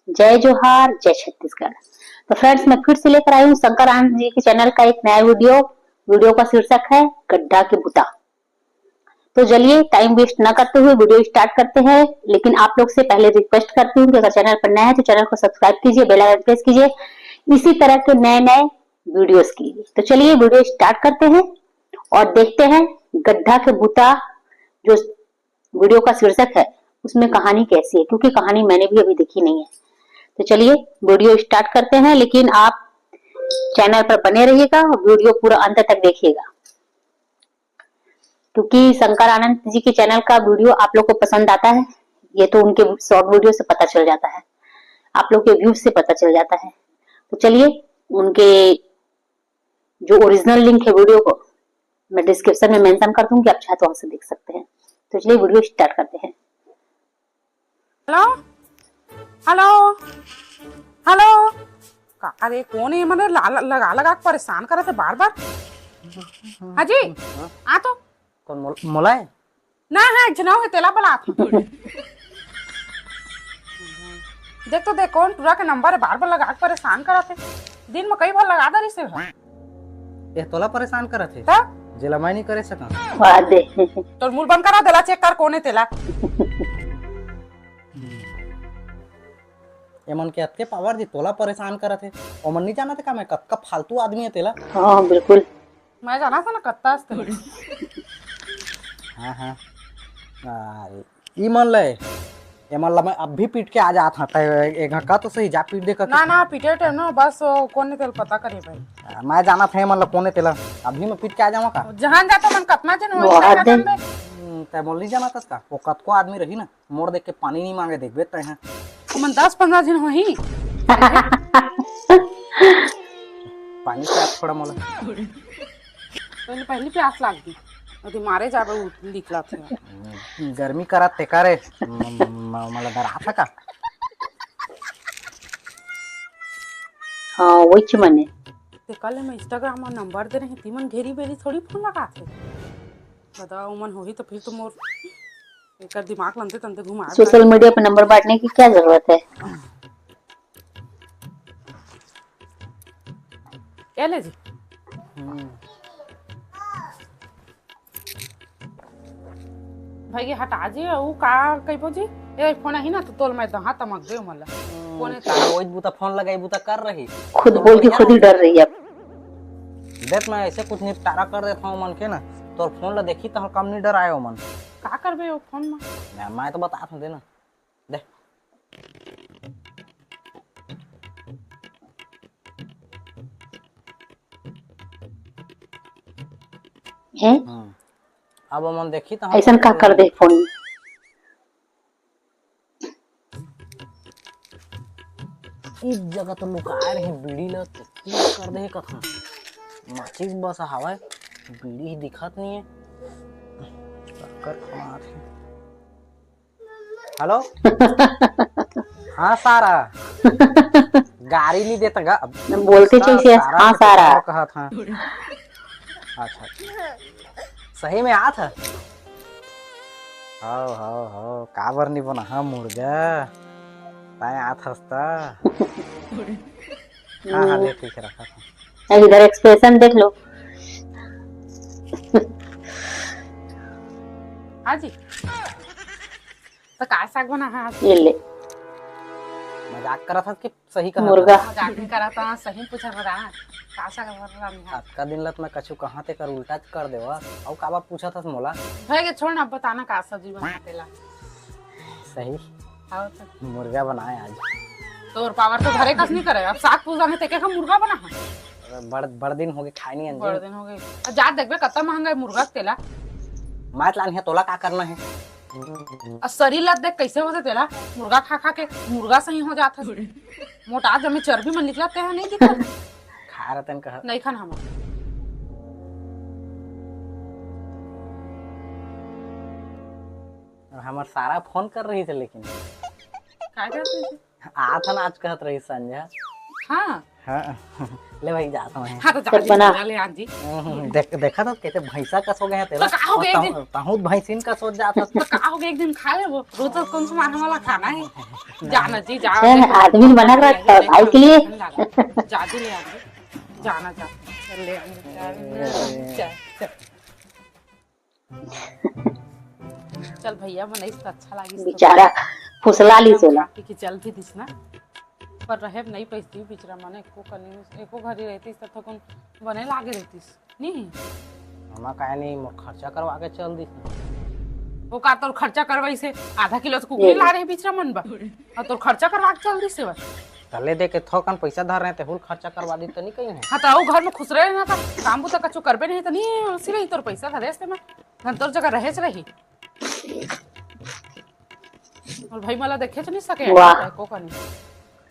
जय जोहार, जय छत्तीसगढ़। तो फ्रेंड्स, मैं फिर से लेकर आई हूँ शंकर आनंद जी के चैनल का एक नया वीडियो। वीडियो का शीर्षक है गड्ढा के भूता। तो चलिए टाइम वेस्ट न करते हुए वीडियो स्टार्ट करते हैं। लेकिन आप लोग से पहले रिक्वेस्ट करती हूँ कि अगर चैनल पर नया है तो चैनल को सब्सक्राइब कीजिए, बेल आइकन प्रेस कीजिए इसी तरह के नए नए वीडियोस के लिए। तो चलिए वीडियो स्टार्ट करते हैं और देखते हैं गड्ढा के भूता जो वीडियो का शीर्षक है उसमें कहानी कैसी है, क्योंकि कहानी मैंने भी अभी देखी नहीं है। तो चलिए वीडियो स्टार्ट करते हैं, लेकिन आप चैनल पर बने रहिएगा और वीडियो पूरा अंत तक देखिएगा, क्योंकि शंकर आनंद जी के चैनल का वीडियो आप लोग को पसंद आता है। ये तो उनके शॉर्ट वीडियो से पता चल जाता है, आप लोग के व्यूज से पता चल जाता है। तो चलिए उनके जो ओरिजिनल लिंक है वीडियो को मैं डिस्क्रिप्शन में मेंशन कर दूंगी, आप चाहे तो वहां से देख सकते हैं। तो चलिए वीडियो स्टार्ट करते हैं। हेलो हेलो हेलो काका रे कौन है? मैंने लगा लगा के परेशान करे थे बार बार। हाजी आ तो कौन मोला है ना है जनाओ है तेला बला देख तो देख कौन पूरा के नंबर है, बार बार लगा के परेशान करा थे। दिन में कई बार लगा दे से ये तोला परेशान करत है ता जेला मैं नहीं करे सका। वाह दे तो मूल बंद करा देला, चेक कर कौन है तेला। एमन के अतके पावर जी तोला परेशान करत है। ओमन नहीं जाना थे का मैं कतका फालतू आदमी है तेला। हाँ बिल्कुल, मैं जाना था ना कत्ता से। हाँ हाँ अरे ई मन ले एमन ला मैं अब भी पीट के आ जात हूं। एक का तो सही जा पीट दे का ना ना पीटे टे ना बस कौन ने तेल पता करे भाई। मैं जाना था एमन ला कोने तेला अभी मैं पीट के आ जाऊं का। जहां जाता मन कतना जन हो वाह दे तै मोल नहीं जाना था का वो कतको आदमी रही ना मोर देख के पानी नहीं मांगे देखबे तै हां मन 10-15 दिन होही। पानी से थोड़ा मोला पहले पहली प्यास लागती अभी मारे जाबे निकला थे। गर्मी करत ते करे मला डरा था का। हाँ वही मने ते कल मैं इंस्टाग्राम में नंबर दे रही थी, मन घेरी बेरी थोड़ी फोन लगा थे। बताओ मन होही तो फिर तो मोर एक दिमाग लंते तंते घुमा। सोशल मीडिया पे नंबर बांटने की क्या जरूरत है। क्या ले जी भाई ये हटा जी वो का कइबो जी ए फोन ही ना तो तोल मैं दहा तमक दे मला कोने ओइ बुता फोन लगाई बुता कर रही खुद बोल के खुद ही डर रही है। देख मैं ऐसे कुछ निपटारा कर देता हूँ मन के ना तो फोन ला देखी तो कम नहीं डर आयो मन। का करबे वो फोन में मैं तो बता दूं देना देख हैं अब मन देखी तो ऐसा का कर दे फोन में। इस जगह तो लुकाए रही बीड़ी ला तो कर दे कथा माचिस बस हवा बीड़ी ही दिखत नहीं है कर मार। हेलो हाँ सारा गाड़ी नहीं देता गा बोलते चाहिए हाँ सारा कहा था। अच्छा सही में आ था हो काबर नहीं बना हाँ मुर्गा ताए आ था। हाँ हाँ ले ठीक है रखा था। इधर एक्सप्रेशन देख लो। हाँ जी तो का साग बना है ये ले मजाक करा था कि सही कहा मुर्गा मजाक नहीं करा था, सही पूछा बता का साग बना है। आज का दिन लत मैं कछु कहां ते कर उल्टा कर देवा और काबा पूछा था मोला भाई के छोड़ ना बताना का सब्जी बनातेला सही आओ तो मुर्गा बनाए आज। तोर पावर तो घरे कस नहीं करे, अब साग पूजा में तेके का मुर्गा बना है। बड़ दिन हो गए खाई नहीं बड़ अंजी दिन हो गए जा देखबे कत्ता महंगा है मुर्गा के तेला। मात लान है तोला का करना है और शरीर लत देख कैसे होते तेला मुर्गा खा खा के मुर्गा सही हो जाता है। मोटा जब में चर्बी में निकलते हैं नहीं दिखत खा रतन कहा नहीं खान हम हमार सारा फोन कर रही थे लेकिन का कहते आ था ना आज कहत रही संजय। हाँ हाँ ले भाई जाता हूँ हाँ तो चल जा बना। ले आज जी। देखा तो कैसे भैंसा का सो गए तेला तो का हो गया एक दिन? ताहू भैंसिन का सो जाता तो का हो गया एक दिन खा ले वो रोज तो कौन सा मारने वाला खाना है। जाना जी जा चल, आदमी बना कर रखा है भाई के लिए। जा जी ले आज जाना जा चल ले चल चल भैया बनाई तो अच्छा लागी बेचारा फुसला ली सोला। कि चल भी दिस ना पर रहे नहीं पैसी बिचरा माने एको करने एको घरी रहती तो कौन बने लागे रहतीस नहीं हमा काहे नहीं खर्चा करवा के चल दी वो का तोर खर्चा करवाई से आधा किलो से कुकरी ला रहे बिचरा मन बा और तोर खर्चा करवा के चल दी से बस तले दे के थोकन पैसा धर रहे थे हुल खर्चा करवा दी तनी कहीं है हाँ तो वो घर में खुश रहे ना था काम बुता कछु करबे नहीं तो नहीं उसी रही तोर पैसा धरे से मैं तोर जगह रहे रही और भाई मला देखे तो नहीं सके वाह। को कनी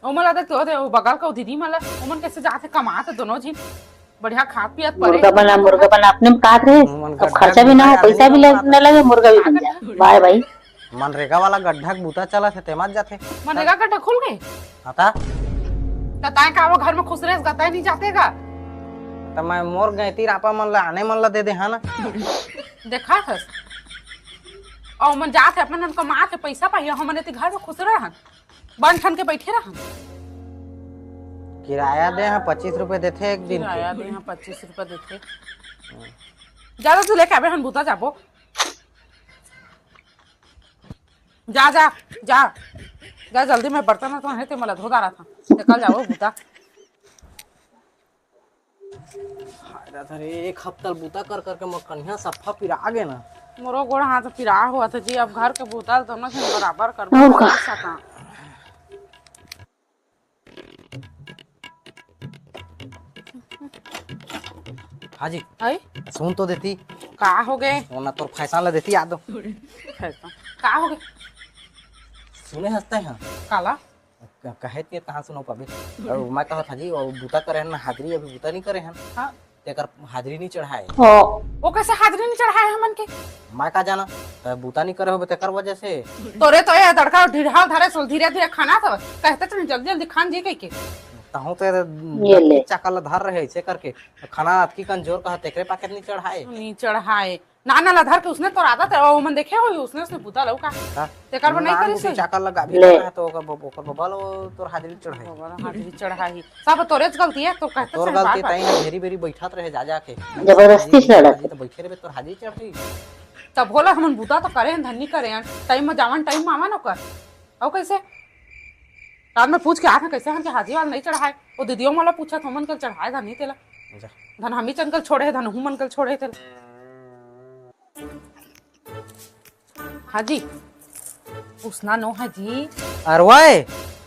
ओ मला देख तो वो बगल का दीदी मला ओमन कैसे जाते कमाते दोनों जी बढ़िया खा पियत मुर्गा बना अपने में काट रहे। अब खर्चा भी ना हो, पैसा भी न लगे, मुर्गा भी बन जाए। बाय भाई मनरेगा वाला गड्ढा बूता चला थे तेमा जाते मनरेगा गड्ढा खुल गए आता तताए का वो घर में खुश रहे गताए नहीं जातेगा तो मैं मोर गई तीर आपा मन ला आने मन ला दे दे हाँ ना देखा था और मन जाते अपन उनका माँ के पैसा पाइए हमने तो घर में खुश रहन बन ठन के बैठे रहन किराया दे हाँ 25 रुपए देते एक दिन किराया दे यहाँ 25 रुपए देते ज्यादा तू लेके आवे हन बूता जाबो जा जा जा जा जल्दी मैं बर्तन तो है ते मला धो रहा था निकल जाओ बूता अरे एक हफ्ता बूता कर करके मोर कन्या सफा पिरा गे ना मोरो गोड़ हाथ पिरा हुआ था जी अब घर के बूता दोनों से बराबर कर सका हाँ जी आई सुन तो देती का हो गए वरना तोर फैसा ला देती याद का हो गए सुने हंसते हैं काला कहे के कहाँ सुनो पाबे और मैं कहा था जी और बूता करे हैं ना हाजिरी अभी बूता नहीं करे हैं हाँ तेकर हाजिरी नहीं चढ़ाए वो कैसे हाजिरी नहीं चढ़ाए हमन के मैं का जाना तो बूता नहीं करे हो तेकर वजह से तोरे तो ये तड़का ढिढ़ाल धरे सोल धीरे धीरे खाना था कहते तो जल्दी जल्दी खान जी कह के तहु तो ये ले। चाकल धर रहे ऐसे करके खाना अतकी कंजोर कहा तेकरे पाकेट नहीं चढ़ाए नहीं चढ़ाए नाना ला धर के उसने तो आदत है वो मन देखे हो उसने बूता लौका तेकर पर नहीं करी से चाकल लगा भी ले। है तो ओकर बबल तोर हाजिरी चढ़ाए हाजिरी चढ़ाई सब तोरे गलती है तो कहते तोर से गलती बार-बार। तई ना घेरी बेरी बैठत रहे जा जा के जबरदस्ती से लड़त। तो बैठे रहे तोर हाजिरी चढ़ी तब बोला हमन बूता तो करे धन्नी करे टाइम में जावन टाइम में आवन ओकर और कैसे रात में पूछ के आया कैसे हम के हाजी वाल नहीं चढ़ाए वो दीदियों वाला पूछा तो मन कल चढ़ाए धनी तेला धन हम ही चंकल छोड़े धन हूं मन कल छोड़े तेला हाजी उसना नो हाजी अरे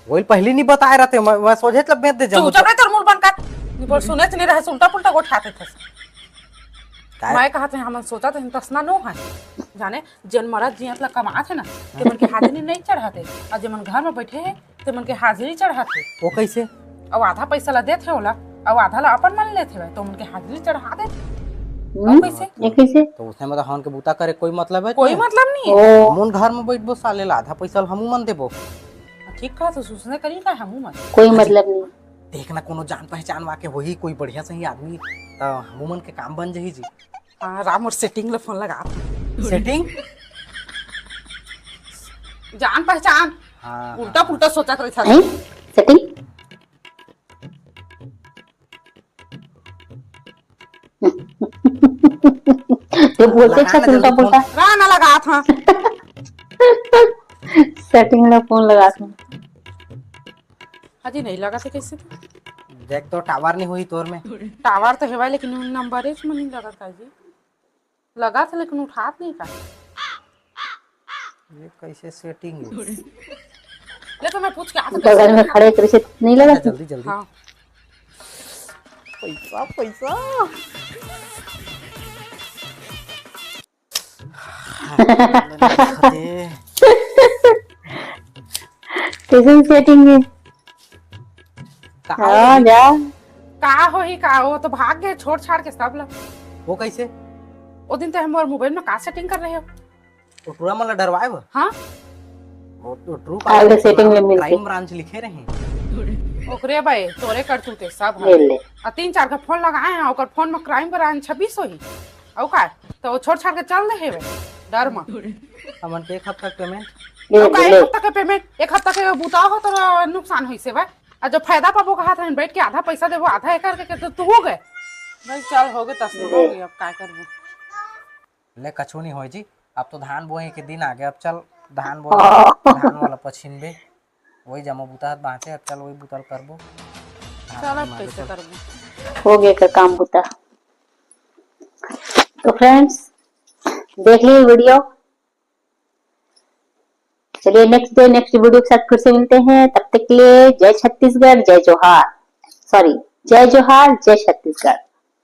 वही पहले नहीं बताए रहते मैं सोचे तब बेच दे तू चुप रह तेरे मुंह बंद कर निबर सुने नहीं रहे उल्टा पुल्टा उठाते थे मैं कहा थे हम सोचा थे तसना नो है जाने जन मरद जी मतलब कमा थे ना ते मन के हाजिरी नहीं चढ़ाते और जे मन घर में बैठे है ते मन के हाजिरी चढ़ाते वो कैसे और आधा पैसा ला देते होला और आधा ला अपन मन लेते तो उनके हाजिरी चढ़ा दे कैसे कैसे तो उसने मतलब हन के बूता करे कोई मतलब है कोई मतलब नहीं है ओ मुन घर में बैठबो साले ला आधा पैसा हमू मन देबो ठीक कहा तो उसने करी का हमू मन कोई मतलब नहीं। देखना कोनो जान पहचान वाके वही कोई बढ़िया सही आदमी हमू मन के काम बन जही जी हाँ राम और सेटिंग ला फोन लगा सेटिंग जान पहचान हाँ उल्टा पुल्टा सोचा था हैं? सेटिंग तो बोलते लगा क्या ले उल्टा जल्दी पुल्टा राना लगा था सेटिंग में फोन लगा के हाजी नहीं लगा थे कैसे देख तो टावर नहीं हुई तोर में टावर तो है लेकिन नंबर एक में नहीं लगा था जी लगा था लेकिन उठात नहीं था ये कैसे सेटिंग है ले तो मैं पूछ के आता बगल में खड़े करे से नहीं लगा जल्दी जल्दी हाँ पैसा पैसा कैसे सेटिंग है हाँ जा का हो ही का हो तो भाग गए छोड़ छाड़ के सब लोग वो कैसे वो दिन तो हम और मोबाइल में का सेटिंग कर रहे हो तो पूरा मतलब डरवाए वो हाँ वो तो ट्रू आगे setting में मिलके। क्राइम ब्रांच लिखे रहे ओकरे भाई तोरे कर तू ते सब ले ले। आ 3-4 का फोन लगाए हैं ओकर फोन में क्राइम कराए 2600 ही औ का तो छोड़ छाड़ के चल दे हेवे डर में हमन के एक हफ्ता पेमेंट ले औ का ले एक ले। हफ्ता के पेमेंट एक हफ्ता के बुता हो तो नुकसान होई से भाई आ जो फायदा पाबो का हाथ में बैठ के आधा पैसा देबो आधा एक करके तो तू हो गए भाई चल हो गए तस हो गई अब काय करबो ले कछु नहीं होई जी। अब तो धान बोए के दिन आ गए। अब चल धान बोए धान वाला पछिनबे वही जमा बुता बाँचे। अब चल वही बुतल करबो। चल अब कैसे करबो हो गया का काम बुता। तो फ्रेंड्स देख लिए वीडियो। चलिए नेक्स्ट डे नेक्स्ट वीडियो के साथ फिर से मिलते हैं। तब तक के लिए जय छत्तीसगढ़, जय जोहार, सॉरी जय जोहार, जय छत्तीसगढ़।